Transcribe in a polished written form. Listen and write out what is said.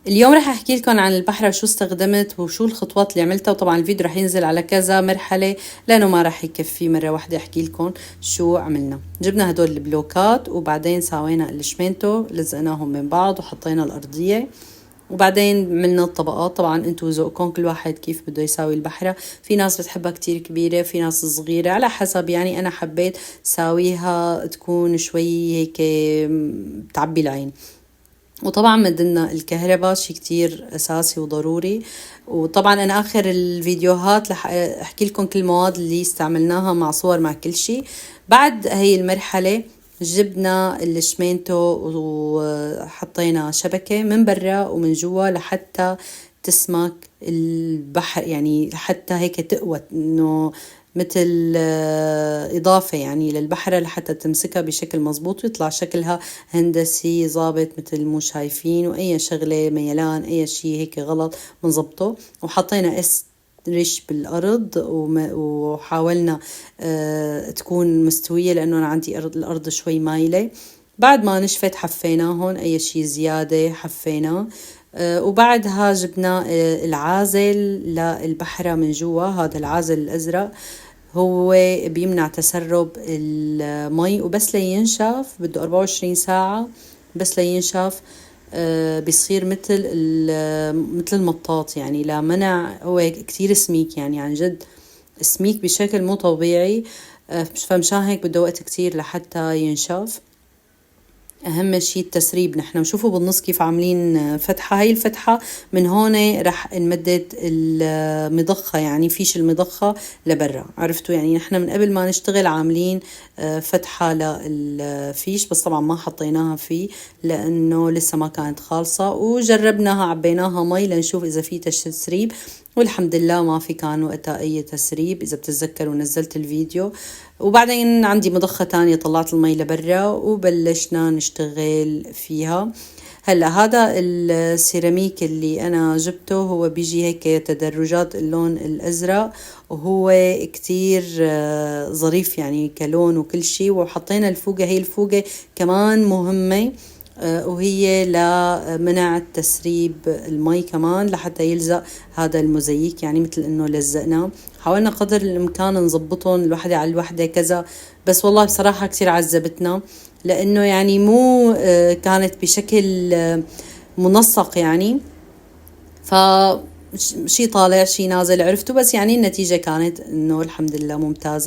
اليوم رح احكي لكم عن البحرة وشو استخدمت وشو الخطوات اللي عملتها، وطبعا الفيديو رح ينزل على كذا مرحلة لانه ما رح يكفي مرة واحدة احكي لكم شو عملنا. جبنا هدول البلوكات وبعدين سوينا الشمنتو، لزقناهم من بعض وحطينا الارضية، وبعدين عملنا الطبقات. طبعا انتو ذوقكم، كل واحد كيف بده يساوي البحرة، في ناس بتحبها كتير كبيرة، في ناس صغيرة، على حسب. يعني انا حبيت ساويها تكون شوي هيك تعبي العين. وطبعا مدلنا الكهرباء، شي كتير أساسي وضروري. وطبعا أنا آخر الفيديوهات رح أحكي لكم كل المواد اللي استعملناها مع صور مع كل شي. بعد هي المرحلة جبنا الشمينتو وحطينا شبكة من برا ومن جوا لحتى تسمك البحر، يعني لحتى هيك تقوى، إنه مثل إضافة يعني للبحرة لحتى تمسكها بشكل مزبوط ويطلع شكلها هندسي ظابط مثل مو شايفين. وأي شغلة ميلان أي شي هيك غلط منظبطه. وحطينا ريش بالأرض وحاولنا تكون مستوية لأنه أنا عندي الأرض شوي مايلة. بعد ما نشفت حفيناهن، أي شي زيادة حفيناه. وبعدها جبنا العازل للبحرة من جوا. هذا العازل الأزرق هو بيمنع تسرب المي، وبس لينشف بده 24 ساعة بس لينشف. بيصير مثل المطاط، يعني لمنع. هو كتير سميك، يعني عن جد سميك بشكل مو طبيعي. فمشان هيك بده وقت كتير لحتى ينشف. أهم شيء التسريب. نحن نشوفه بالنص كيف عاملين فتحة، هاي الفتحة من هون رح نمدد المضخة، يعني فيش المضخة لبرا. عرفتوا؟ يعني نحن من قبل ما نشتغل عاملين فتحة للفيش، بس طبعا ما حطيناها فيه لأنه لسه ما كانت خالصة. وجربناها عبيناها مي لنشوف إذا في تسريب، والحمد لله ما في كان وقتها أي تسريب، إذا بتتذكروا نزلت الفيديو. وبعدين عندي مضخة تانية طلعت المي لبرا وبلشنا نشتغل فيها. هلا هذا السيراميك اللي أنا جبته هو بيجي هيك تدرجات اللون الأزرق، وهو كتير ظريف يعني كلون وكل شي. وحطينا الفوقة، هي الفوقة كمان مهمة، وهي لمنع تسريب المي كمان لحتى يلزق هذا الموزاييك، يعني مثل انه لزقناه. حاولنا قدر الامكان نظبطهم الوحدة على الوحدة كذا، بس والله بصراحة كتير عذبتنا لانه يعني مو كانت بشكل منسق يعني. ف شي طالع شي نازل، عرفتوا؟ بس يعني النتيجة كانت انه الحمد لله ممتازة.